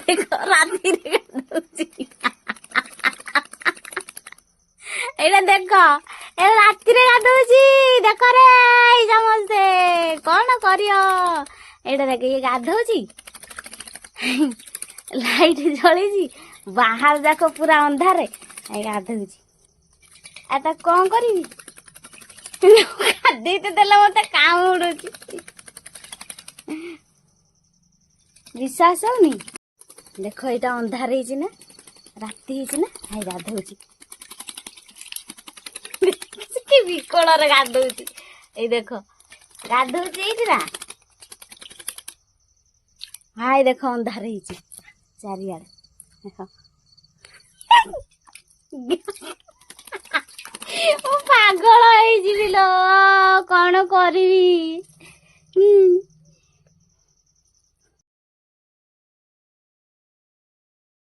ଦେଖ ରାତିରେ ଗାଧଉଛି ଏଇଟା ଦେଖ ଏ ରାତିରେ ଗାଧଉଛି ଦେଖ ରେ ଏଇ ସମସ୍ତେ କଣ କରିବ ଏଇଟା ଦେଖ ଇଏ ଗାଧଉଛି ଲାଇଟ୍ ଜଳିଛି ବାହାର ଯାକ ପୁରା ଅନ୍ଧାରେ ଏ ଗାଧଉଛି ଆଉ ତାକୁ କଣ କରିବି ଗାଧେଇ ତ ଦେଲେ ମତେ କାମୁଡୁଛି विश्वास होनी देख यहाँ अंधार है राति है हाई गाधौची विकल गाधौची ये देख गाधौची ना हाई देख अंधार है चारियाड़े देख पागल हो कौन करी